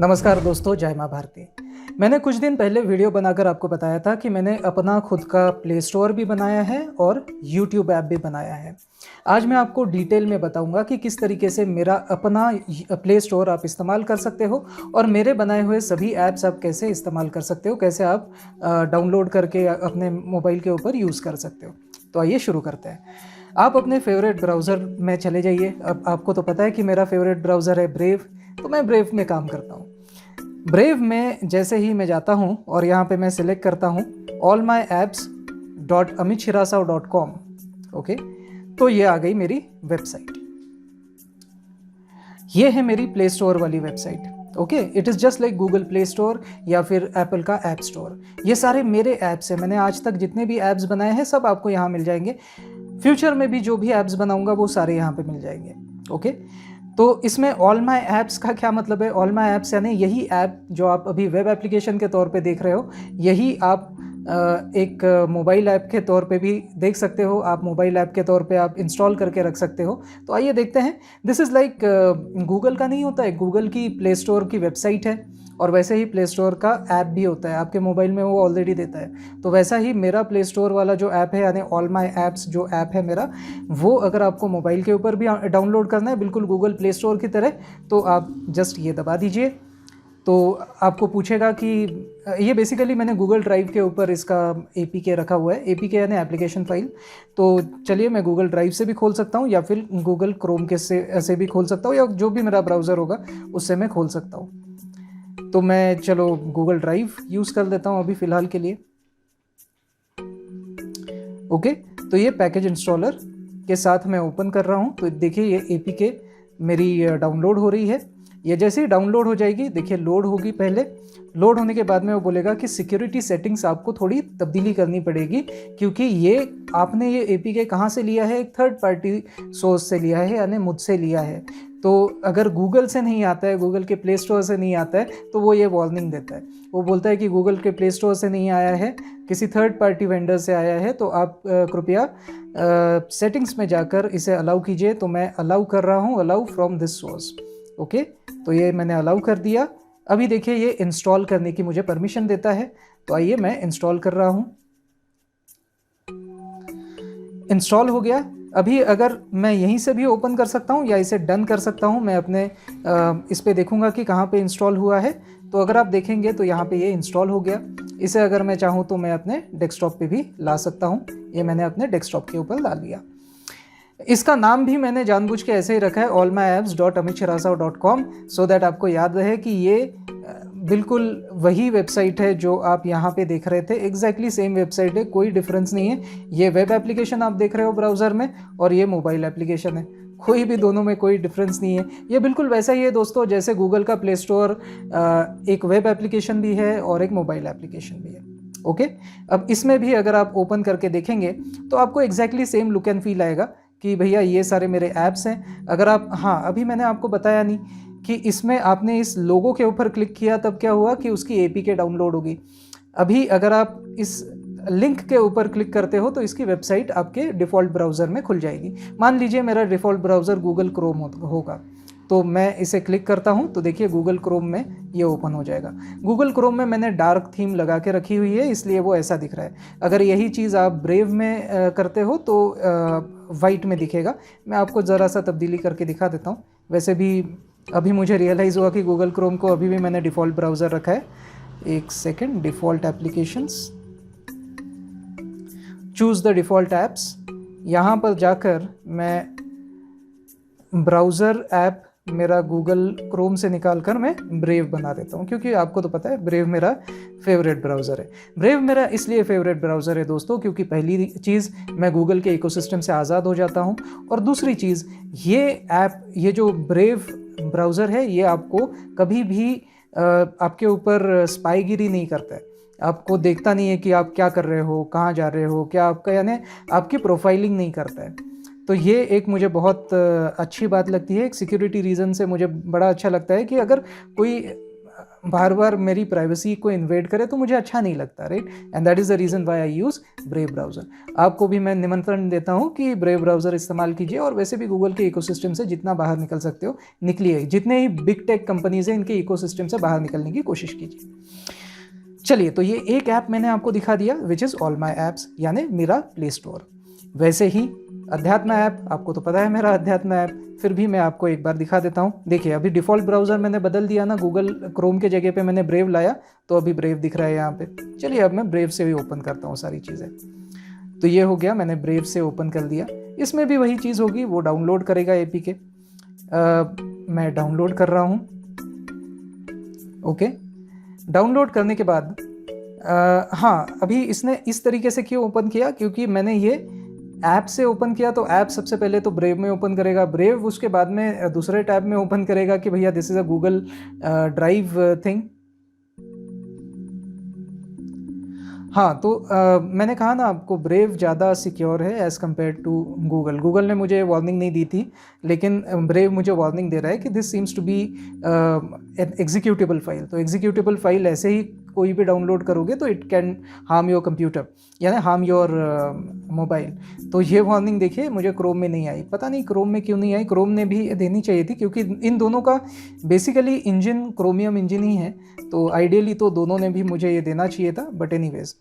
नमस्कार दोस्तों, जय माँ भारती। मैंने कुछ दिन पहले वीडियो बनाकर आपको बताया था कि मैंने अपना खुद का प्ले स्टोर भी बनाया है और यूट्यूब ऐप भी बनाया है। आज मैं आपको डिटेल में बताऊंगा कि किस तरीके से मेरा अपना प्ले स्टोर आप इस्तेमाल कर सकते हो और मेरे बनाए हुए सभी ऐप्स आप कैसे इस्तेमाल कर सकते हो, कैसे आप डाउनलोड करके अपने मोबाइल के ऊपर यूज़ कर सकते हो। तो आइए शुरू करते हैं। आप अपने फेवरेट ब्राउज़र में चले जाइए। अब आपको तो पता है कि मेरा फेवरेट ब्राउज़र है ब्रेव, तो मैं ब्रेव में काम करता हूँ। ब्रेव में जैसे ही मैं जाता हूँ और यहाँ पे मैं सिलेक्ट करता हूँ allmyapps.amitshirasav.com, ओके, तो ये आ गई मेरी वेबसाइट। ये है मेरी प्ले स्टोर वाली website. Okay, it is just like Google play store या फिर एप्पल का ऐप स्टोर। ये सारे मेरे ऐप्स हैं। मैंने आज तक जितने भी ऐप्स बनाए हैं सब आपको यहाँ मिल जाएंगे। फ्यूचर में भी जो भी ऐप्स बनाऊंगा वो सारे यहाँ पे मिल जाएंगे। ओके, तो इसमें ऑल माई ऐप्स का क्या मतलब है? ऑल माई ऐप्स यानी यही ऐप जो आप अभी वेब एप्लीकेशन के तौर पे देख रहे हो, यही आप एक मोबाइल ऐप के तौर पे भी देख सकते हो। आप मोबाइल ऐप के तौर पे आप इंस्टॉल करके रख सकते हो। तो आइए देखते हैं। दिस इज़ लाइक गूगल का नहीं होता है, गूगल की प्ले स्टोर की वेबसाइट है और वैसे ही प्ले स्टोर का ऐप भी होता है, आपके मोबाइल में वो ऑलरेडी देता है। तो वैसा ही मेरा प्ले स्टोर वाला जो ऐप है यानी ऑल माई ऐप्स जो ऐप है मेरा, वो अगर आपको मोबाइल के ऊपर भी डाउनलोड करना है बिल्कुल गूगल प्ले स्टोर की तरह, तो आप जस्ट ये दबा दीजिए। तो आपको पूछेगा कि ये बेसिकली मैंने गूगल ड्राइव के ऊपर इसका APK रखा हुआ है। APK यानी एप्लीकेशन फाइल। तो चलिए मैं गूगल ड्राइव से भी खोल सकता हूँ या फिर गूगल क्रोम के से भी खोल सकता हूँ, या जो भी मेरा ब्राउज़र होगा उससे मैं खोल सकता हूँ। तो मैं चलो गूगल ड्राइव यूज़ कर लेता हूँ अभी फ़िलहाल के लिए। ओके, तो ये पैकेज इंस्टॉलर के साथ मैं ओपन कर रहा हूँ। तो देखिए ये APK मेरी डाउनलोड हो रही है। ये जैसे ही डाउनलोड हो जाएगी, देखिए लोड होगी। पहले लोड होने के बाद में वो बोलेगा कि सिक्योरिटी सेटिंग्स आपको थोड़ी तब्दीली करनी पड़ेगी, क्योंकि ये आपने ये APK कहाँ से लिया है? एक थर्ड पार्टी सोर्स से लिया है, यानी मुझसे लिया है। तो अगर गूगल से नहीं आता है, गूगल के प्ले स्टोर से नहीं आता है, तो वो ये वार्निंग देता है। वो बोलता है कि गूगल के प्ले स्टोर से नहीं आया है, किसी थर्ड पार्टी वेंडर से आया है, तो आप कृपया सेटिंग्स में जाकर इसे अलाउ कीजिए। तो मैं अलाउ कर रहा हूँ, allow from this source. Okay, तो ये मैंने अलाउ कर दिया। अभी देखिए ये इंस्टॉल करने की मुझे परमिशन देता है। तो आइए मैं इंस्टॉल कर रहा हूँ। इंस्टॉल हो गया। अभी अगर मैं यहीं से भी ओपन कर सकता हूँ या इसे डन कर सकता हूँ। मैं अपने इस पे देखूंगा कि कहाँ पे इंस्टॉल हुआ है। तो अगर आप देखेंगे तो यहाँ पे ये इंस्टॉल हो गया। इसे अगर मैं चाहूँ तो मैं अपने डेस्कटॉप पे भी ला सकता हूँ। ये मैंने अपने डेस्कटॉप के ऊपर ला लिया। इसका नाम भी मैंने जानबूझ के ऐसे ही रखा है allmyapps.amitshirasav.com, सो दैट आपको याद रहे कि ये बिल्कुल वही वेबसाइट है जो आप यहाँ पे देख रहे थे। एग्जैक्टली सेम वेबसाइट है, कोई डिफरेंस नहीं है। ये वेब एप्लीकेशन आप देख रहे हो ब्राउज़र में और ये मोबाइल एप्लीकेशन है, कोई भी दोनों में कोई डिफरेंस नहीं है। ये बिल्कुल वैसा ही है दोस्तों जैसे गूगल का प्ले स्टोर एक वेब एप्लीकेशन भी है और एक मोबाइल एप्लीकेशन भी है। ओके, अब इसमें भी अगर आप ओपन करके देखेंगे तो आपको exactly same look and feel आएगा कि भैया ये सारे मेरे ऐप्स हैं। अगर आप, हाँ अभी मैंने आपको बताया नहीं कि इसमें आपने इस लोगो के ऊपर क्लिक किया तब क्या हुआ कि उसकी APK डाउनलोड होगी। अभी अगर आप इस लिंक के ऊपर क्लिक करते हो तो इसकी वेबसाइट आपके डिफ़ॉल्ट ब्राउज़र में खुल जाएगी। मान लीजिए मेरा डिफ़ॉल्ट ब्राउज़र गूगल क्रोम होगा, तो मैं इसे क्लिक करता हूं तो देखिए गूगल क्रोम में ये ओपन हो जाएगा। गूगल क्रोम में मैंने डार्क थीम लगा के रखी हुई है, इसलिए वो ऐसा दिख रहा है। अगर यही चीज़ आप ब्रेव में करते हो तो वाइट में दिखेगा। मैं आपको ज़रा सा तब्दीली करके दिखा देता हूँ। वैसे भी अभी मुझे रियलाइज़ हुआ कि गूगल क्रोम को अभी भी मैंने डिफ़ॉल्ट ब्राउज़र रखा है। एक second, default applications, choose the default apps. यहाँ पर जाकर मैं ब्राउज़र ऐप मेरा गूगल क्रोम से निकाल कर मैं ब्रेव बना देता हूँ, क्योंकि आपको तो पता है ब्रेव मेरा फेवरेट ब्राउज़र है। ब्रेव मेरा इसलिए फेवरेट ब्राउज़र है दोस्तों क्योंकि पहली चीज़ मैं गूगल के इकोसिस्टम से आज़ाद हो जाता हूँ, और दूसरी चीज़ ये ऐप, ये जो ब्रेव ब्राउज़र है ये आपको कभी भी आपके ऊपर स्पाईगिरी नहीं करता है। आपको देखता नहीं है कि आप क्या कर रहे हो, कहाँ जा रहे हो, क्या आपका, यानी आपकी प्रोफाइलिंग नहीं करता है। तो ये एक मुझे बहुत अच्छी बात लगती है। एक सिक्योरिटी रीज़न से मुझे बड़ा अच्छा लगता है कि अगर कोई बार बार मेरी प्राइवेसी को इन्वेड करे तो मुझे अच्छा नहीं लगता, right. And that is the reason why I use brave browser. आपको भी मैं निमंत्रण देता हूँ कि ब्रेव ब्राउज़र इस्तेमाल कीजिए, और वैसे भी गूगल के इकोसिस्टम से जितना बाहर निकल सकते हो निकलिए। जितने ही बिग टेक कंपनीज हैं इनके इकोसिस्टम से बाहर निकलने की कोशिश कीजिए। चलिए, तो ये एक ऐप मैंने आपको दिखा दिया which is all my apps, यानी मेरा प्ले स्टोर। वैसे ही अध्यात्म ऐप, आपको तो पता है मेरा अध्यात्म ऐप, फिर भी मैं आपको एक बार दिखा देता हूँ। देखिए, अभी डिफ़ॉल्ट ब्राउज़र मैंने बदल दिया ना, गूगल क्रोम के जगह पे मैंने ब्रेव लाया, तो अभी ब्रेव दिख रहा है यहाँ पे। चलिए, अब मैं ब्रेव से भी ओपन करता हूँ सारी चीज़ें। तो ये हो गया, मैंने ब्रेव से ओपन कर दिया। इसमें भी वही चीज़ होगी, वो डाउनलोड करेगा APK। मैं डाउनलोड कर रहा हूँ। ओके, डाउनलोड करने के बाद हाँ, अभी इसने इस तरीके से क्यों ओपन किया, क्योंकि मैंने ये ऐप से ओपन किया, तो ऐप सबसे पहले तो ब्रेव में ओपन करेगा, ब्रेव उसके बाद में दूसरे टैब में ओपन करेगा कि भैया this is a Google drive thing. हाँ, तो मैंने कहा ना आपको, ब्रेव ज़्यादा सिक्योर है as compared to Google. Google ने मुझे वार्निंग नहीं दी थी, लेकिन ब्रेव मुझे वार्निंग दे रहा है कि this seems to be an executable file. तो एग्जीक्यूटेबल फाइल ऐसे ही कोई भी डाउनलोड करोगे तो it can harm your computer, यानी हार्म योर मोबाइल। तो ये वार्निंग देखिए मुझे क्रोम में नहीं आई, पता नहीं क्रोम में क्यों नहीं आई। क्रोम ने भी देनी चाहिए थी, क्योंकि इन दोनों का बेसिकली इंजन क्रोमियम इंजन ही है, तो आइडियली तो दोनों ने भी मुझे ये देना चाहिए था। बट एनीवेज,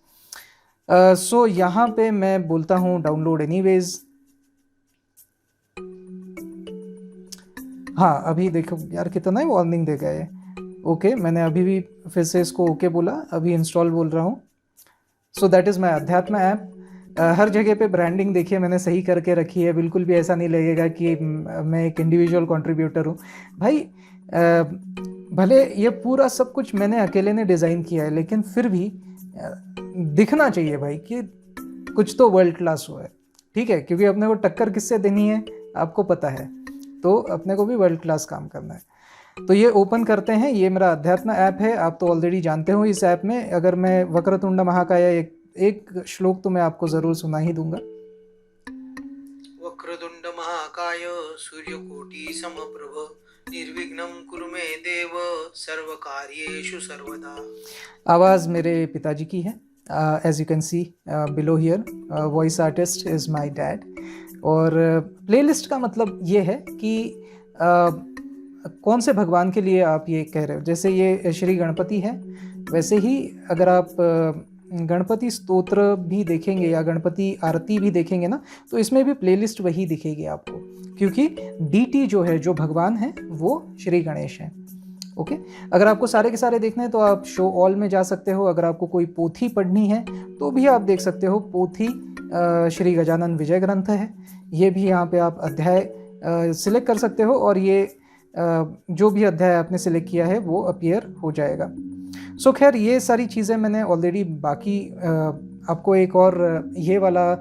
सो यहाँ पे मैं बोलता हूँ डाउनलोड एनीवेज। हाँ, अभी देखो यार कितना ही वार्निंग दे गए। ओके, मैंने अभी भी फिर से इसको ओके बोला, अभी इंस्टॉल बोल रहा हूँ। सो दैट इज़ माई अध्यात्म ऐप। हर जगह पे ब्रांडिंग देखिए मैंने सही करके रखी है, बिल्कुल भी ऐसा नहीं लगेगा कि मैं एक इंडिविजुअल कंट्रीब्यूटर हूँ भाई। भले ये पूरा सब कुछ मैंने अकेले ने डिज़ाइन किया है, लेकिन फिर भी दिखना चाहिए भाई कि कुछ तो वर्ल्ड क्लास हुआ है, ठीक है। क्योंकि अपने को टक्कर किससे देनी है आपको पता है, तो अपने को भी वर्ल्ड क्लास काम करना है। तो ये ओपन करते हैं, ये मेरा अध्यात्म ऐप है, आप तो ऑलरेडी जानते हो इस ऐप में। अगर मैं वक्रतुंड महाकाय एक श्लोक तो मैं आपको ज़रूर सुना ही दूंगा। वक्रतुंड महाकाय सूर्यकोटि समप्रभ निर्विघ्नं कुरु मे देव सर्वकार्येषु सर्वदा। आवाज़ मेरे पिताजी की है, as you can see below here, voice artist is my dad. और प्लेलिस्ट का मतलब ये है कि कौन से भगवान के लिए आप ये कह रहे हो। जैसे ये श्री गणपति है, वैसे ही अगर आप गणपति स्तोत्र भी देखेंगे या गणपति आरती भी देखेंगे ना, तो इसमें भी प्लेलिस्ट वही दिखेगी आपको, क्योंकि डीटी जो है, जो भगवान है, वो श्री गणेश है। ओके, अगर आपको सारे के सारे देखने हैं तो आप शो ऑल में जा सकते हो। अगर आपको कोई पोथी पढ़नी है तो भी आप देख सकते हो, पोथी श्री गजानन विजय ग्रंथ है, ये भी यहाँ पे आप अध्याय सिलेक्ट कर सकते हो, और ये जो भी अध्याय आपने सिलेक्ट किया है वो अपीयर हो जाएगा। सो खैर, ये सारी चीज़ें मैंने ऑलरेडी, बाकी आपको एक और ये वाला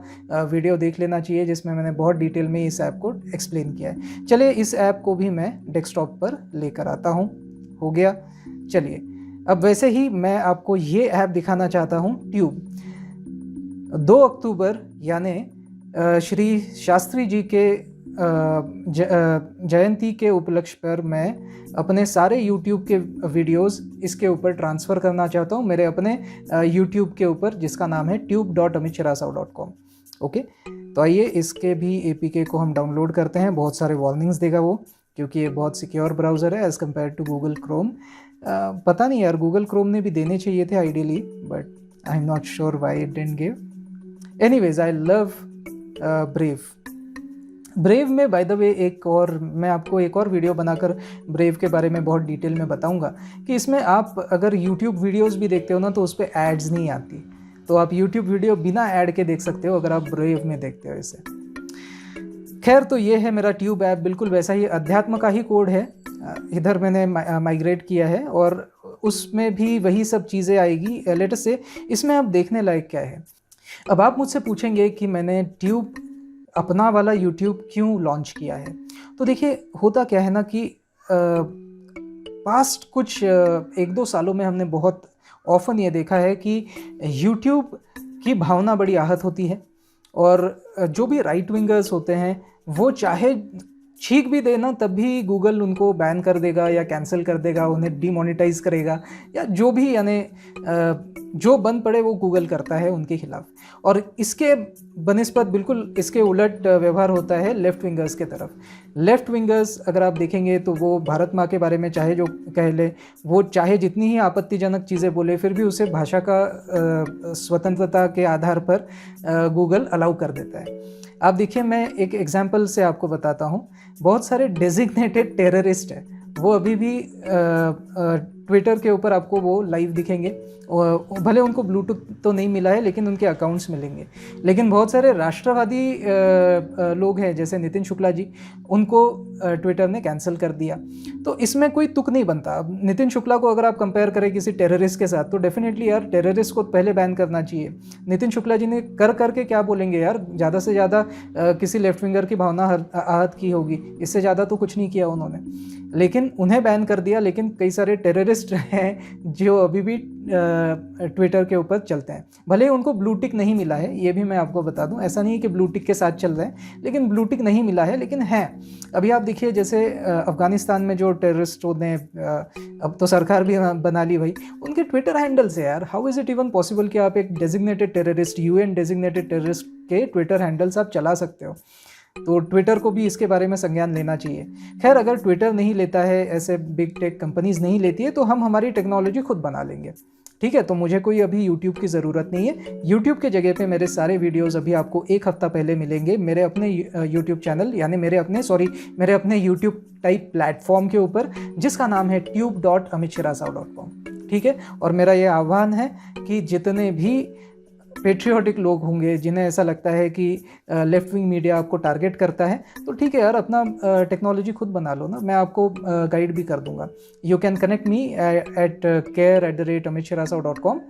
वीडियो देख लेना चाहिए जिसमें मैंने बहुत डिटेल में इस ऐप को एक्सप्लेन किया है। चलिए, इस ऐप को भी मैं डेस्कटॉप पर लेकर आता हूँ। हो गया। चलिए, अब वैसे ही मैं आपको ये ऐप दिखाना चाहता हूँ, ट्यूब। 2 अक्टूबर यानी श्री शास्त्री जी के जयंती के उपलक्ष्य पर मैं अपने सारे YouTube के वीडियोस इसके ऊपर ट्रांसफ़र करना चाहता हूँ, मेरे अपने YouTube के ऊपर, जिसका नाम है tube.amitshirasau.com। ओके, तो आइए इसके भी APK को हम डाउनलोड करते हैं। बहुत सारे वार्निंग्स देगा वो, क्योंकि ये बहुत सिक्योर ब्राउज़र है as compared to Google Chrome. पता नहीं यार, गूगल क्रोम ने भी देने चाहिए थे ideally, but I am not sure why it didn't give. Anyways, I love brave. Brave में बाय द वे मैं आपको एक और वीडियो बनाकर ब्रेव के बारे में बहुत डिटेल में बताऊंगा कि इसमें आप अगर YouTube वीडियोस भी देखते हो ना, तो उस पर एड्स नहीं आती, तो आप YouTube वीडियो बिना ऐड के देख सकते हो अगर आप ब्रेव में देखते हो इसे। खैर, तो ये है मेरा ट्यूब ऐप, बिल्कुल वैसा ही अध्यात्म का ही कोड है, इधर मैंने माइग्रेट किया है, और उसमें भी वही सब चीज़ें आएगी। लेटेस्ट से इसमें आप देखने लायक क्या है। अब आप मुझसे पूछेंगे कि मैंने ट्यूब अपना वाला YouTube क्यों लॉन्च किया है। तो देखिए, होता क्या है ना कि पास्ट कुछ 1-2 सालों में हमने बहुत ऑफन ये देखा है कि YouTube की भावना बड़ी आहत होती है, और जो भी राइट विंगर्स होते हैं वो छींक भी देना तब भी गूगल उनको बैन कर देगा या कैंसिल कर देगा, उन्हें डीमोनेटाइज करेगा, या जो भी यानी जो बंद पड़े वो गूगल करता है उनके खिलाफ। और इसके बनिस्बत बिल्कुल इसके उलट व्यवहार होता है लेफ्ट विंगर्स के तरफ। लेफ्ट विंगर्स अगर आप देखेंगे तो वो भारत माँ के बारे में चाहे जो कह ले, वो चाहे जितनी ही आपत्तिजनक चीज़ें बोले, फिर भी उसे भाषा का स्वतंत्रता के आधार पर गूगल अलाउ कर देता है। आप देखिए, मैं एक एग्जांपल से आपको बताता हूँ। बहुत सारे डेजिग्नेटेड टेररिस्ट हैं, वो अभी भी ट्विटर के ऊपर आपको वो लाइव दिखेंगे। भले उनको ब्लूटूथ तो नहीं मिला है लेकिन उनके अकाउंट्स मिलेंगे। लेकिन बहुत सारे राष्ट्रवादी लोग हैं जैसे नितिन शुक्ला जी, उनको ट्विटर ने कैंसिल कर दिया। तो इसमें कोई तुक नहीं बनता। अब नितिन शुक्ला को अगर आप कंपेयर करें किसी टेररिस्ट के साथ, तो डेफिनेटली यार टेररिस्ट को पहले बैन करना चाहिए। नितिन शुक्ला जी ने करके क्या बोलेंगे यार, ज़्यादा से ज़्यादा किसी लेफ्ट विंगर की भावना आहत की होगी, इससे ज़्यादा तो कुछ नहीं किया उन्होंने। लेकिन उन्हें बैन कर दिया। लेकिन कई सारे टेररिस्ट हैं जो अभी भी ट्विटर के ऊपर चलते हैं। भले ही उनको ब्लू टिक नहीं मिला है, ये भी मैं आपको बता दूं। ऐसा नहीं है कि ब्लू टिक के साथ चल रहे हैं, लेकिन ब्लू टिक नहीं मिला है, लेकिन है। अभी आप देखिए जैसे अफगानिस्तान में जो टेररिस्ट ने अब तो सरकार भी बना ली भाई, उनके ट्विटर हैंडल से यार, how is it even possible कि आप एक designated terrorist, UN designated terrorist के ट्विटर हैंडल्स आप चला सकते हो। तो ट्विटर को भी इसके बारे में संज्ञान लेना चाहिए। खैर, अगर ट्विटर नहीं लेता है, ऐसे बिग टेक कंपनीज नहीं लेती है, तो हम हमारी टेक्नोलॉजी खुद बना लेंगे। ठीक है, तो मुझे कोई अभी यूट्यूब की ज़रूरत नहीं है। यूट्यूब के जगह पे मेरे सारे वीडियोस अभी आपको एक हफ्ता पहले मिलेंगे मेरे अपने यूट्यूब चैनल, यानी मेरे अपने यूट्यूब टाइप प्लेटफॉर्म के ऊपर, जिसका नाम है tube.amitshirasao.com। ठीक है, और मेरा ये आह्वान है कि जितने भी पेट्रियोटिक लोग होंगे, जिन्हें ऐसा लगता है कि लेफ्ट विंग मीडिया आपको टारगेट करता है, तो ठीक है यार, अपना टेक्नोलॉजी खुद बना लो ना, मैं आपको गाइड भी कर दूंगा। You can connect me at care@amitshirasao.com।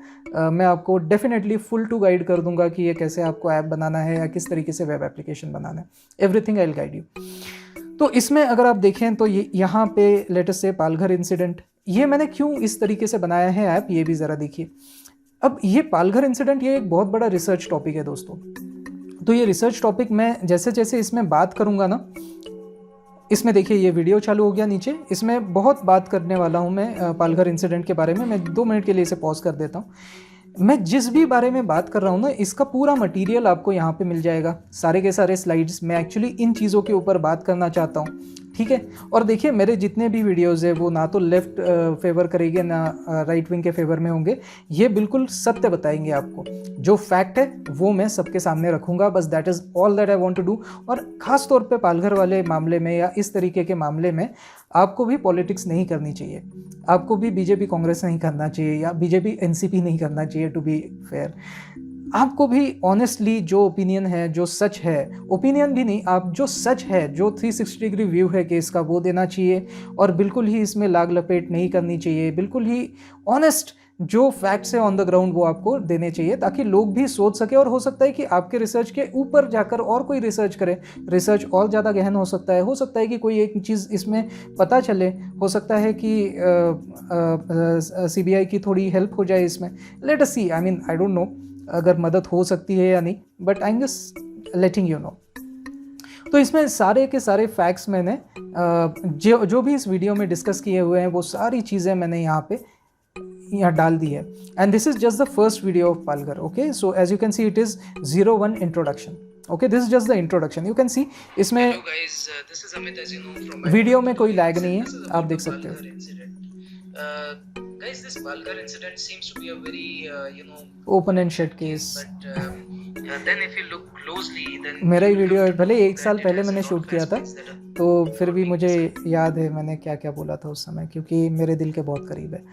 मैं आपको डेफिनेटली फुल टू गाइड कर दूंगा कि ये कैसे आपको ऐप बनाना है या किस तरीके से वेब एप्लीकेशन बनाना है। Everything I will guide you. तो इसमें अगर आप देखें तो यहाँ पे लेटेस्ट से पालघर इंसिडेंट, ये मैंने क्यों इस तरीके से बनाया है ऐप, ये भी ज़रा देखिए। अब ये पालघर इंसिडेंट, ये एक बहुत बड़ा रिसर्च टॉपिक है दोस्तों। तो ये रिसर्च टॉपिक मैं जैसे जैसे इसमें बात करूंगा ना, इसमें देखिए ये वीडियो चालू हो गया नीचे, इसमें बहुत बात करने वाला हूं मैं पालघर इंसिडेंट के बारे में। मैं 2 मिनट के लिए इसे पॉज कर देता हूं। मैं जिस भी बारे में बात कर रहा हूं ना, इसका पूरा मटेरियल आपको यहाँ पे मिल जाएगा, सारे के सारे स्लाइड्स। मैं एक्चुअली इन चीज़ों के ऊपर बात करना चाहता हूँ। ठीक है, और देखिए मेरे जितने भी वीडियोज़ है वो ना तो लेफ्ट फेवर करेंगे ना राइट विंग के फेवर में होंगे। ये बिल्कुल सत्य बताएंगे आपको, जो फैक्ट है वो मैं सबके सामने रखूँगा। बस that is all that I want to do. और ख़ास तौर पे पालघर वाले मामले में या इस तरीके के मामले में आपको भी पॉलिटिक्स नहीं करनी चाहिए, आपको भी बीजेपी कांग्रेस नहीं करना चाहिए या बीजेपी एनसीपी नहीं करना चाहिए। टू बी फेयर, आपको भी ऑनेस्टली जो ओपिनियन है, जो सच है, ओपिनियन भी नहीं, आप जो सच है, जो 360 डिग्री व्यू है केस का, वो देना चाहिए। और बिल्कुल ही इसमें लाग लपेट नहीं करनी चाहिए, बिल्कुल ही ऑनेस्ट जो फैक्ट्स है ऑन द ग्राउंड वो आपको देने चाहिए, ताकि लोग भी सोच सके। और हो सकता है कि आपके रिसर्च के ऊपर जाकर और कोई रिसर्च करे, रिसर्च और ज़्यादा गहन हो सकता है कि कोई एक चीज़ इसमें पता चले, हो सकता है कि CBI की थोड़ी हेल्प हो जाए इसमें। Let us see, I mean I don't know अगर मदद हो सकती है या नहीं, but I am just letting you know. तो इसमें सारे के सारे फैक्ट्स मैंने जो भी इस वीडियो में डिस्कस किए हुए हैं, वो सारी चीज़ें मैंने यहाँ डाल दी है। And this is just the first video of Palghar. Okay, so as you can see it is 01 introduction. Okay, this is just the introduction. You can see इसमें वीडियो में कोई लैग नहीं है, आप देख सकते हो। Guys, this Palghar incident seems to be a very, open and shut case. But then if you look closely, then मेरा ही वीडियो है, भले 1 साल पहले मैंने शूट किया था, तो फिर भी मुझे याद है मैंने क्या क्या बोला था उस समय, क्योंकि मेरे दिल के बहुत करीब है।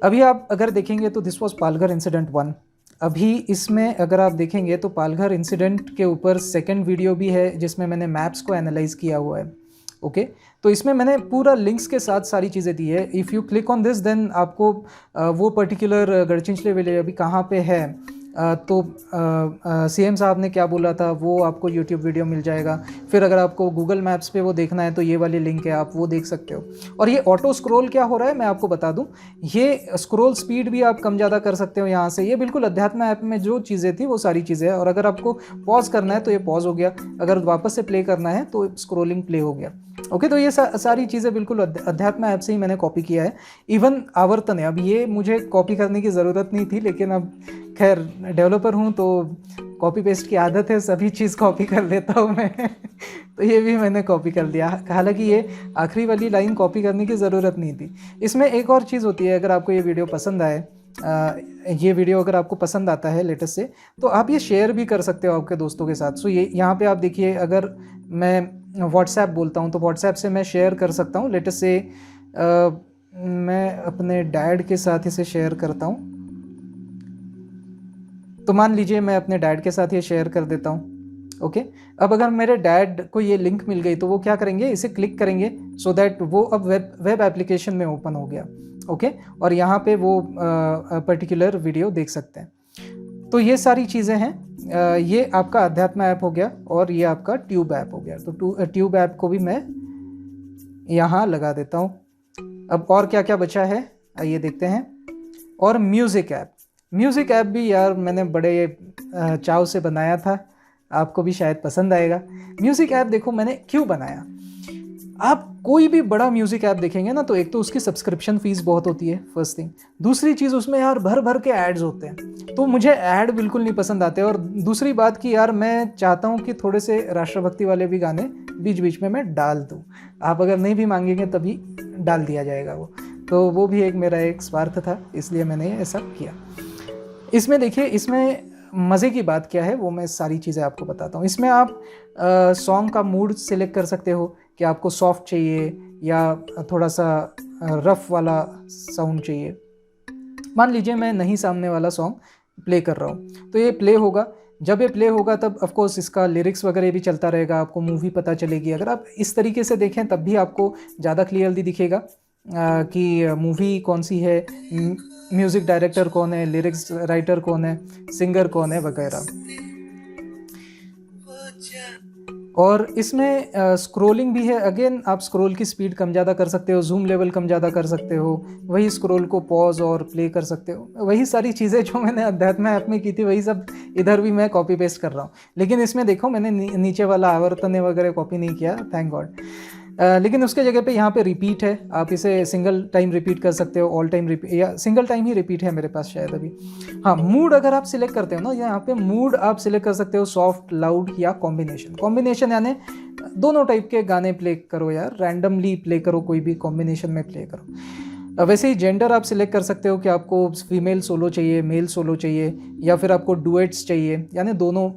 अभी आप अगर देखेंगे तो दिस वॉज पालघर इंसिडेंट 1। अभी इसमें अगर आप देखेंगे तो पालघर इंसिडेंट के ऊपर सेकेंड वीडियो भी है, जिसमें मैंने मैप्स को एनालाइज किया हुआ है। ओके, तो इसमें मैंने पूरा लिंक्स के साथ सारी चीज़ें दी है। If you click on this, then आपको वो पर्टिकुलर गढ़चिंचले विलेज अभी कहाँ पे है, तो सीएम साहब ने क्या बोला था वो आपको यूट्यूब वीडियो मिल जाएगा। फिर अगर आपको गूगल मैप्स पे वो देखना है तो ये वाली लिंक है, आप वो देख सकते हो। और ये ऑटो स्क्रॉल क्या हो रहा है मैं आपको बता दूं, ये स्क्रॉल स्पीड भी आप कम ज़्यादा कर सकते हो यहाँ से। ये बिल्कुल अध्यात्म ऐप में जो चीज़ें थी वो सारी चीज़ें हैं। और अगर आपको पॉज करना है तो ये पॉज हो गया, अगर वापस से प्ले करना है तो स्क्रोलिंग प्ले हो गया। ओके, तो ये सारी चीज़ें बिल्कुल अध्यात्म ऐप से ही मैंने कॉपी किया है। इवन आवर्तन है, अब ये मुझे कॉपी करने की ज़रूरत नहीं थी, लेकिन अब खैर डेवलपर हूँ तो कॉपी पेस्ट की आदत है, सभी चीज़ कॉपी कर लेता हूँ मैं तो ये भी मैंने कॉपी कर दिया। हालांकि ये आखिरी वाली लाइन कॉपी करने की ज़रूरत नहीं थी। इसमें एक और चीज़ होती है, अगर आपको ये वीडियो पसंद आए, ये वीडियो अगर आपको पसंद आता है लेटेस्ट से, तो आप ये शेयर भी कर सकते हो आपके दोस्तों के साथ। सो ये यहाँ पे आप देखिए, अगर मैं व्हाट्सएप बोलता हूँ तो व्हाट्सएप से मैं शेयर कर सकता हूँ लेटेस्ट से। मैं अपने डैड के साथ इसे शेयर करता हूँ, तो मान लीजिए मैं अपने डैड के साथ ये शेयर कर देता हूँ। ओके, अब अगर मेरे डैड को ये लिंक मिल गई तो वो क्या करेंगे, इसे क्लिक करेंगे, सो दैट वो अब वेब एप्लीकेशन में ओपन हो गया। ओके, और यहाँ पे वो पर्टिकुलर वीडियो देख सकते हैं। तो ये सारी चीज़ें हैं। ये आपका अध्यात्म ऐप हो गया और ये आपका ट्यूब ऐप हो गया। तो ट्यूब ऐप को भी मैं यहाँ लगा देता हूँ। अब और क्या क्या बचा है आइए देखते हैं। और म्यूज़िक ऐप भी यार मैंने बड़े चाव से बनाया था, आपको भी शायद पसंद आएगा। म्यूज़िक ऐप देखो मैंने क्यों बनाया, आप कोई भी बड़ा म्यूज़िक ऐप देखेंगे ना, तो एक तो उसकी सब्सक्रिप्शन फीस बहुत होती है, फर्स्ट थिंग। दूसरी चीज़, उसमें यार भर भर के एड्स होते हैं, तो मुझे ऐड बिल्कुल नहीं पसंद आते। और दूसरी बात कि यार मैं चाहता हूँ कि थोड़े से राष्ट्रभक्ति वाले भी गाने बीच बीच में मैं डाल दूँ। आप अगर नहीं भी मांगेंगे तभी डाल दिया जाएगा वो। वो भी मेरा एक स्वार्थ था, इसलिए मैंने ऐसा किया। इसमें देखिए, इसमें मज़े की बात क्या है वो मैं सारी चीज़ें आपको बताता हूँ। इसमें आप सॉन्ग का मूड सिलेक्ट कर सकते हो कि आपको सॉफ्ट चाहिए या थोड़ा सा रफ वाला साउंड चाहिए। मान लीजिए मैं नहीं सामने वाला सॉन्ग प्ले कर रहा हूँ, तो ये प्ले होगा। जब ये प्ले होगा तब ऑफ कोर्स इसका लिरिक्स वगैरह भी चलता रहेगा, आपको मूवी पता चलेगी। अगर आप इस तरीके से देखें तब भी आपको ज़्यादा क्लियरली दिखेगा कि मूवी कौन सी है, म्यूज़िक डायरेक्टर कौन है, लिरिक्स राइटर कौन है, सिंगर कौन है वगैरह। और इसमें स्क्रोलिंग भी है। अगेन आप स्क्रोल की स्पीड कम ज़्यादा कर सकते हो, जूम लेवल कम ज़्यादा कर सकते हो, वही स्क्रोल को पॉज और प्ले कर सकते हो। वही सारी चीज़ें जो मैंने अध्यात्म ऐप में की थी वही सब इधर भी मैं कॉपी पेस्ट कर रहा हूँ। लेकिन इसमें देखो मैंने नीचे वाला आवर्तन वगैरह कॉपी नहीं किया, थैंक गॉड। लेकिन उसके जगह पे यहाँ पे रिपीट है, आप इसे सिंगल टाइम रिपीट कर सकते हो, ऑल टाइम रिपीट, या सिंगल टाइम ही रिपीट है मेरे पास शायद अभी। हाँ, मूड अगर आप सिलेक्ट करते हो ना, यहाँ पे मूड आप सिलेक्ट कर सकते हो, सॉफ्ट, लाउड या कॉम्बिनेशन यानी दोनों टाइप के गाने प्ले करो यार, रैंडमली प्ले करो, कोई भी कॉम्बिनेशन में प्ले करो। वैसे ही जेंडर आप सिलेक्ट कर सकते हो कि आपको फीमेल सोलो चाहिए, मेल सोलो चाहिए, या फिर आपको डुएट्स चाहिए, यानी दोनों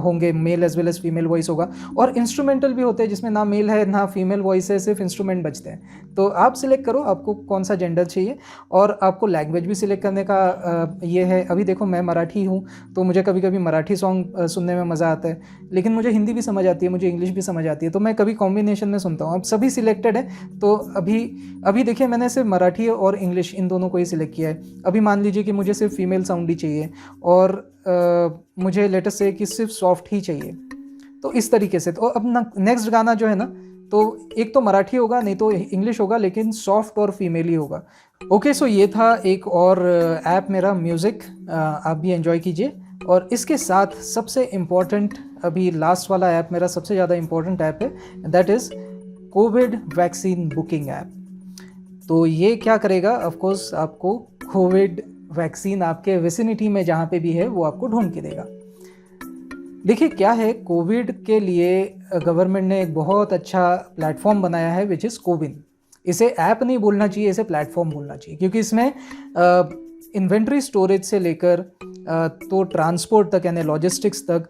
होंगे, male as well as female voice होगा। और इंस्ट्रूमेंटल भी होते हैं जिसमें ना मेल है ना फीमेल वॉइस है, सिर्फ इंस्ट्रूमेंट बजते हैं। तो आप सिलेक्ट करो आपको कौन सा जेंडर चाहिए। और आपको लैंग्वेज भी सिलेक्ट करने का ये है। अभी देखो मैं मराठी हूँ तो मुझे कभी कभी मराठी सॉन्ग सुनने में मज़ा आता है, लेकिन मुझे हिंदी भी समझ आती है, मुझे इंग्लिश भी समझ आती है, तो मैं कभी कॉम्बिनेशन में सुनता हूँ। अब सभी सिलेक्टेड है, तो अभी देखिए मैंने सिर्फ मराठी और इंग्लिश इन दोनों को ही सिलेक्ट किया है। अभी मान लीजिए कि मुझे सिर्फ फीमेल साउंड ही चाहिए और मुझे लेटेस्ट से कि सिर्फ सॉफ्ट ही चाहिए, तो इस तरीके से। तो अब नेक्स्ट गाना जो है ना, तो एक तो मराठी होगा, नहीं तो इंग्लिश होगा, लेकिन सॉफ्ट और फीमेल ही होगा। ओके, सो ये था एक और ऐप मेरा म्यूज़िक, आप भी एंजॉय कीजिए। और इसके साथ सबसे इम्पॉर्टेंट, अभी लास्ट वाला ऐप मेरा सबसे ज़्यादा इम्पॉर्टेंट ऐप है, that is Covid vaccine booking app. तो ये क्या करेगा, ऑफ कोर्स आपको कोविड वैक्सीन आपके विसिनिटी में जहाँ पे भी है वो आपको ढूंढ के देगा। देखिए क्या है, कोविड के लिए गवर्नमेंट ने एक बहुत अच्छा प्लेटफॉर्म बनाया है, विच इज़ कोविन। इसे ऐप नहीं बोलना चाहिए, इसे प्लेटफॉर्म बोलना चाहिए, क्योंकि इसमें इन्वेंट्री स्टोरेज से लेकर तो ट्रांसपोर्ट तक यानी लॉजिस्टिक्स तक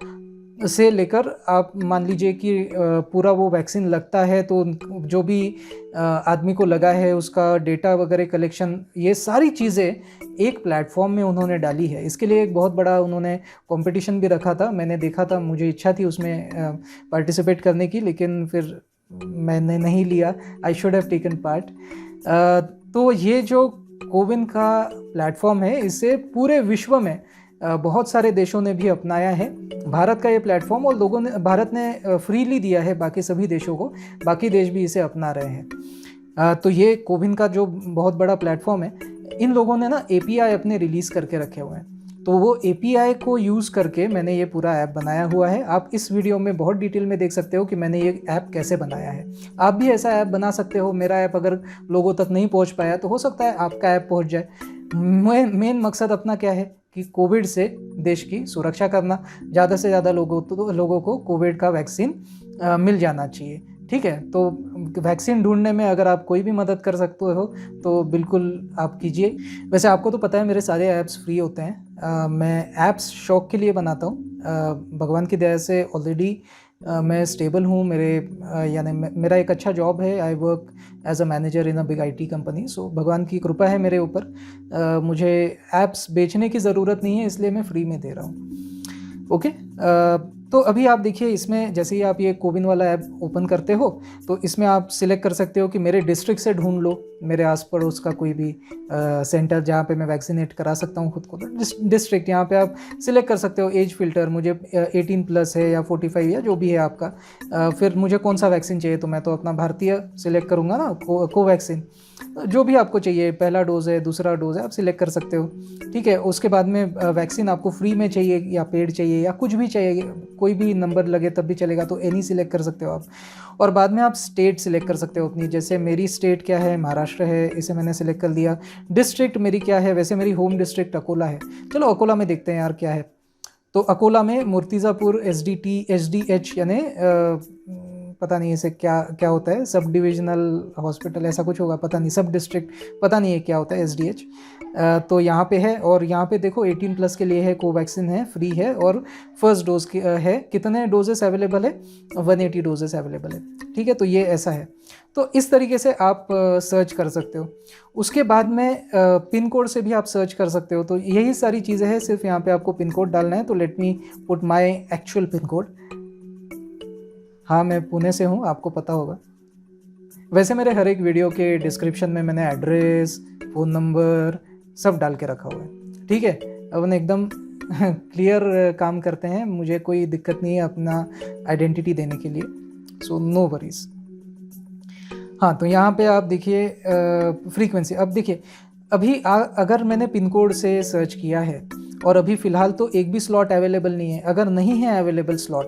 से लेकर आप मान लीजिए कि पूरा वो वैक्सीन लगता है तो जो भी आदमी को लगा है उसका डेटा वगैरह कलेक्शन, ये सारी चीज़ें एक प्लेटफॉर्म में उन्होंने डाली है। इसके लिए एक बहुत बड़ा उन्होंने कंपटीशन भी रखा था, मैंने देखा था, मुझे इच्छा थी उसमें पार्टिसिपेट करने की, लेकिन फिर मैंने नहीं लिया। I should have taken part. तो ये जो कोविन का प्लेटफॉर्म है, इससे पूरे विश्व में बहुत सारे देशों ने भी अपनाया है भारत का ये प्लेटफॉर्म, और लोगों ने, भारत ने फ्रीली दिया है बाकी सभी देशों को, बाकी देश भी इसे अपना रहे हैं। तो ये कोविन का जो बहुत बड़ा प्लेटफॉर्म है, इन लोगों ने ना API अपने रिलीज़ करके रखे हुए हैं, तो वो API को यूज़ करके मैंने ये पूरा ऐप बनाया हुआ है। आप इस वीडियो में बहुत डिटेल में देख सकते हो कि मैंने ये ऐप कैसे बनाया है। आप भी ऐसा ऐप बना सकते हो। मेरा ऐप अगर लोगों तक नहीं पहुंच पाया तो हो सकता है आपका ऐप पहुंच जाए। मेन मकसद अपना क्या है कि कोविड से देश की सुरक्षा करना, ज़्यादा से ज़्यादा लोगों को कोविड का वैक्सीन मिल जाना चाहिए। ठीक है, तो वैक्सीन ढूंढने में अगर आप कोई भी मदद कर सकते हो तो बिल्कुल आप कीजिए। वैसे आपको तो पता है मेरे सारे ऐप्स फ्री होते हैं। मैं ऐप्स शौक के लिए बनाता हूँ। भगवान की दया से ऑलरेडी मैं स्टेबल हूँ। यानी मेरा एक अच्छा जॉब है। I work as a manager in a big IT company. So भगवान की कृपा है मेरे ऊपर। मुझे ऐप्स बेचने की ज़रूरत नहीं है, इसलिए मैं फ्री में दे रहा हूँ। ओके, तो अभी आप देखिए, इसमें जैसे ही आप ये कोविन वाला ऐप ओपन करते हो तो इसमें आप सिलेक्ट कर सकते हो कि मेरे डिस्ट्रिक्ट से ढूंढ लो मेरे आस पड़ोस का कोई भी सेंटर जहाँ पे मैं वैक्सीनेट करा सकता हूँ खुद को। तो डिस्ट्रिक्ट यहाँ पे आप सिलेक्ट कर सकते हो। एज फिल्टर मुझे 18+ है या 45 या जो भी है आपका। फिर मुझे कौन सा वैक्सीन चाहिए, तो मैं तो अपना भारतीय सिलेक्ट करूँगा ना, कोवैक्सीन। जो भी आपको चाहिए, पहला डोज़ है, दूसरा डोज़ है, आप सिलेक्ट कर सकते हो। ठीक है, उसके बाद में वैक्सीन आपको फ्री में चाहिए या पेड चाहिए या कुछ भी चाहिए, कोई भी नंबर लगे तब भी चलेगा, तो एनी सिलेक्ट कर सकते हो आप। और बाद में आप स्टेट सिलेक्ट कर सकते हो अपनी। जैसे मेरी स्टेट क्या है, महाराष्ट्र है, इसे मैंने सिलेक्ट कर दिया। डिस्ट्रिक्ट मेरी क्या है, वैसे मेरी होम डिस्ट्रिक्ट अकोला है। चलो अकोला में देखते हैं यार क्या है। तो अकोला में मूर्तिज़ापुर SDH यानी पता नहीं इसे क्या क्या होता है, सब डिविजनल हॉस्पिटल ऐसा कुछ होगा, पता नहीं, सब डिस्ट्रिक्ट पता नहीं है क्या होता है SDH। तो यहाँ पे है, और यहाँ पे देखो 18+ के लिए है, कोवैक्सीन है, फ्री है, और फर्स्ट डोज की है। कितने डोजेस अवेलेबल है, 180 डोजेस अवेलेबल है। ठीक है, तो ये ऐसा है। तो इस तरीके से आप सर्च कर सकते हो। उसके बाद में पिन कोड से भी आप सर्च कर सकते हो। तो यही सारी चीज़ें हैं, सिर्फ यहाँ पे आपको पिन कोड डालना है। तो let me put my actual pin code. हाँ, मैं पुणे से हूँ, आपको पता होगा। वैसे मेरे हर एक वीडियो के डिस्क्रिप्शन में मैंने एड्रेस, फ़ोन नंबर सब डाल के रखा हुआ है। ठीक है, अपन एकदम क्लियर काम करते हैं, मुझे कोई दिक्कत नहीं है अपना आइडेंटिटी देने के लिए। So no worries. हाँ, तो यहाँ पे आप देखिए फ्रीक्वेंसी। अब देखिए, अभी अगर मैंने पिन कोड से सर्च किया है और अभी फ़िलहाल तो एक भी स्लॉट अवेलेबल नहीं है, अगर नहीं है अवेलेबल स्लॉट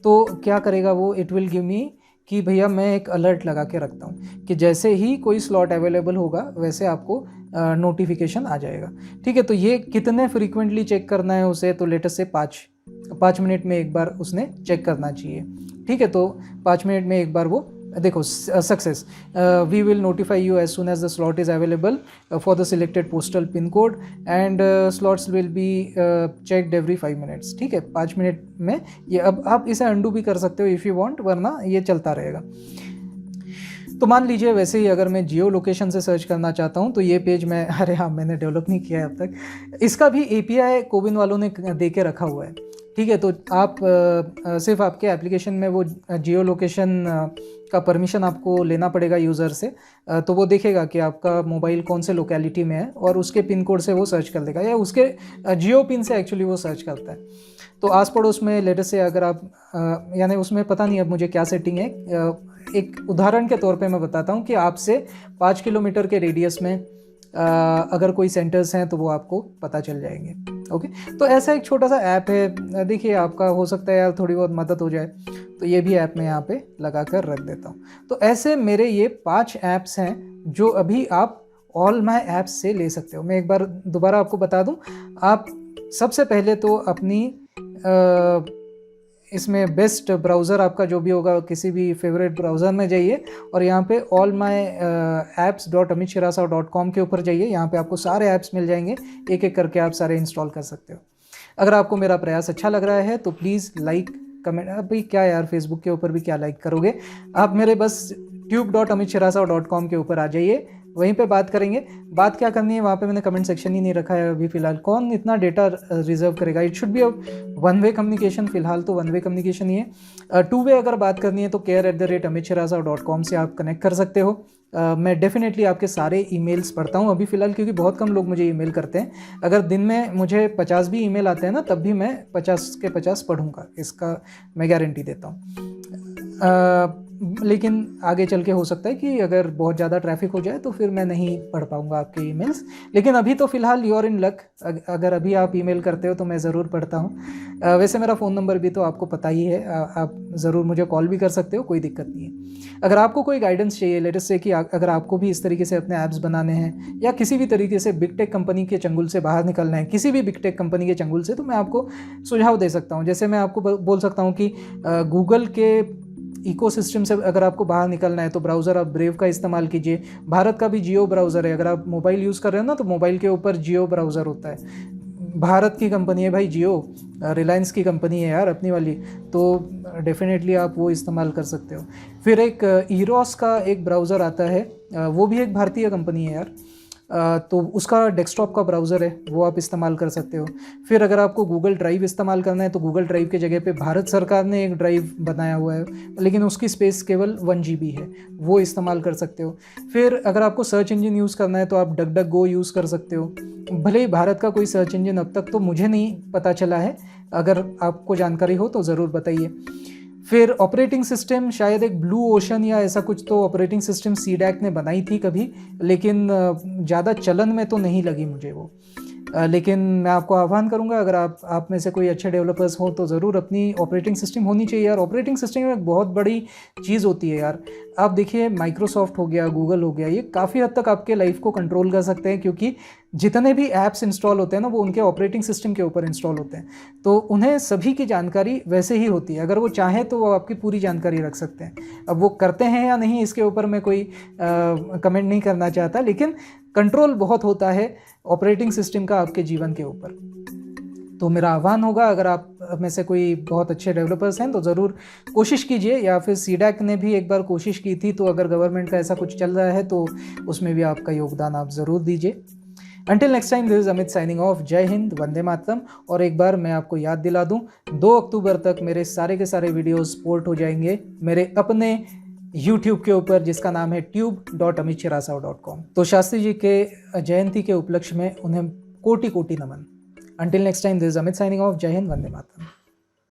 तो क्या करेगा वो, इट विल गिव मी कि भैया मैं एक अलर्ट लगा के रखता हूँ कि जैसे ही कोई स्लॉट अवेलेबल होगा वैसे आपको नोटिफिकेशन आ जाएगा। ठीक है, तो ये कितने फ्रीक्वेंटली चेक करना है उसे, तो लेटेस्ट से 5 मिनट में एक बार उसने चेक करना चाहिए। ठीक है, तो 5 मिनट में एक बार वो देखो, success, we will notify you as soon as the slot is available for the selected postal pin code and slots will be checked every 5 minutes. ठीक है, 5 मिनट में ये। अब आप इसे अंडू भी कर सकते हो इफ़ यू वांट, वरना ये चलता रहेगा। तो मान लीजिए वैसे ही अगर मैं जियो लोकेशन से सर्च करना चाहता हूँ तो ये पेज मैं, अरे हाँ, मैंने डेवलप नहीं किया है अब तक। इसका भी API कोविन वालों ने दे के रखा हुआ है। ठीक है, तो आप सिर्फ आपके एप्लीकेशन में वो जियो लोकेशन का परमिशन आपको लेना पड़ेगा यूज़र से। तो वो देखेगा कि आपका मोबाइल कौन से लोकेलिटी में है और उसके पिन कोड से वो सर्च कर देगा, या उसके जियो पिन से एक्चुअली वो सर्च करता है। तो आस पड़ोस में लेटेस्ट से अगर आप यानी उसमें पता नहीं अब मुझे क्या सेटिंग है, एक उदाहरण के तौर पे मैं बताता हूँ कि आपसे 5 किलोमीटर के रेडियस में अगर कोई सेंटर्स हैं तो वो आपको पता चल जाएंगे। ओके, तो ऐसा एक छोटा सा ऐप है। देखिए, आपका हो सकता है यार थोड़ी बहुत मदद हो जाए, तो ये भी ऐप मैं यहाँ पे लगा कर रख देता हूँ। तो ऐसे मेरे ये 5 ऐप्स हैं जो अभी आप ऑल माई ऐप्स से ले सकते हो। मैं एक बार दोबारा आपको बता दूँ, आप सबसे पहले तो अपनी इसमें बेस्ट ब्राउज़र आपका जो भी होगा, किसी भी फेवरेट ब्राउज़र में जाइए और यहाँ पे allmyapps.amitshirasa.com के ऊपर जाइए। यहाँ पे आपको सारे ऐप्स मिल जाएंगे, एक एक करके आप सारे इंस्टॉल कर सकते हो। अगर आपको मेरा प्रयास अच्छा लग रहा है तो प्लीज़ लाइक, कमेंट। अभी क्या यार, फेसबुक के ऊपर भी क्या लाइक करोगे आप, मेरे बस tube.amitshirasa.com के ऊपर आ जाइए, वहीं पे बात करेंगे। बात क्या करनी है वहाँ पे मैंने कमेंट सेक्शन ही नहीं रखा है अभी फ़िलहाल। कौन इतना डेटा रिजर्व करेगा? It should be a one way communication, फ़िलहाल तो वन वे कम्युनिकेशन ही है। टू वे अगर बात करनी है तो care@amitshirasa.com से आप कनेक्ट कर सकते हो। मैं डेफिनेटली आपके सारे ईमेल्स पढ़ता हूँ अभी फ़िलहाल, क्योंकि बहुत कम लोग मुझे ईमेल करते हैं। अगर दिन में मुझे 50 भी ईमेल आते हैं ना, तब भी मैं 50 के 50 पढ़ूंगा, इसका मैं गारंटी देता हूँ। लेकिन आगे चल के हो सकता है कि अगर बहुत ज़्यादा ट्रैफिक हो जाए तो फिर मैं नहीं पढ़ पाऊँगा आपके ईमेल्स। लेकिन अभी तो फ़िलहाल यू आर इन लक, अगर अभी आप ईमेल करते हो तो मैं ज़रूर पढ़ता हूँ। वैसे मेरा फ़ोन नंबर भी तो आपको पता ही है, आप ज़रूर मुझे कॉल भी कर सकते हो, कोई दिक्कत नहीं है। अगर आपको कोई गाइडेंस चाहिए, लेट अस से कि अगर आपको भी इस तरीके से अपने ऐप्स बनाने हैं या किसी भी तरीके से बिग टेक कंपनी के चंगुल से बाहर निकलना है, किसी भी बिग टेक कंपनी के चंगुल से, तो मैं आपको सुझाव दे सकता हूँ। जैसे मैं आपको बोल सकता हूँ कि गूगल के इकोसिस्टम से अगर आपको बाहर निकलना है तो ब्राउज़र आप ब्रेव का इस्तेमाल कीजिए। भारत का भी जियो ब्राउज़र है, अगर आप मोबाइल यूज़ कर रहे हो ना तो मोबाइल के ऊपर जियो ब्राउज़र होता है। भारत की कंपनी है भाई जियो, रिलायंस की कंपनी है यार अपनी वाली, तो डेफिनेटली आप वो इस्तेमाल कर सकते हो। फिर एक ईरोस का एक ब्राउज़र आता है, वो भी एक भारतीय कंपनी है यार, तो उसका डेस्कटॉप का ब्राउज़र है, वो आप इस्तेमाल कर सकते हो। फिर अगर आपको गूगल ड्राइव इस्तेमाल करना है तो गूगल ड्राइव के जगह पे भारत सरकार ने एक ड्राइव बनाया हुआ है, लेकिन उसकी स्पेस केवल 1 GB है, वो इस्तेमाल कर सकते हो। फिर अगर आपको सर्च इंजन यूज़ करना है तो आप डक यूज़ कर सकते हो। भले ही भारत का कोई सर्च इंजन अब तक तो मुझे नहीं पता चला है, अगर आपको जानकारी हो तो ज़रूर बताइए। फिर ऑपरेटिंग सिस्टम, शायद एक ब्लू ओशन या ऐसा कुछ तो ऑपरेटिंग सिस्टम सीडैक ने बनाई थी कभी, लेकिन ज़्यादा चलन में तो नहीं लगी मुझे वो। लेकिन मैं आपको आह्वान करूंगा, अगर आप में से कोई अच्छे डेवलपर्स हो तो ज़रूर अपनी ऑपरेटिंग सिस्टम होनी चाहिए यार। ऑपरेटिंग सिस्टम एक बहुत बड़ी चीज़ होती है यार। आप देखिए माइक्रोसॉफ्ट हो गया, गूगल हो गया, ये काफ़ी हद तक आपके लाइफ को कंट्रोल कर सकते हैं, क्योंकि जितने भी ऐप्स इंस्टॉल होते हैं ना वो उनके ऑपरेटिंग सिस्टम के ऊपर इंस्टॉल होते हैं, तो उन्हें सभी की जानकारी वैसे ही होती है। अगर वो चाहें तो वो आपकी पूरी जानकारी रख सकते हैं। अब वो करते हैं या नहीं इसके ऊपर मैं कोई कमेंट नहीं करना चाहता, लेकिन कंट्रोल बहुत होता है ऑपरेटिंग सिस्टम का आपके जीवन के ऊपर। तो मेरा आह्वान होगा, अगर आप में से कोई बहुत अच्छे डेवलपर्स हैं तो ज़रूर कोशिश कीजिए, या फिर सीडैक ने भी एक बार कोशिश की थी, तो अगर गवर्नमेंट का ऐसा कुछ चल रहा है तो उसमें भी आपका योगदान आप ज़रूर दीजिए। Until next time, this is Amit signing off. जय हिंद, वंदे मातरम। और एक बार मैं आपको याद दिला दूं, 2 अक्टूबर तक मेरे सारे के सारे वीडियोस पोर्ट हो जाएंगे मेरे अपने YouTube के ऊपर, जिसका नाम है tube.amitshirasa.com। तो शास्त्री जी के जयंती के उपलक्ष्य में उन्हें कोटि कोटि नमन। Until next time, this is Amit signing off. जय हिंद, वंदे मातरम।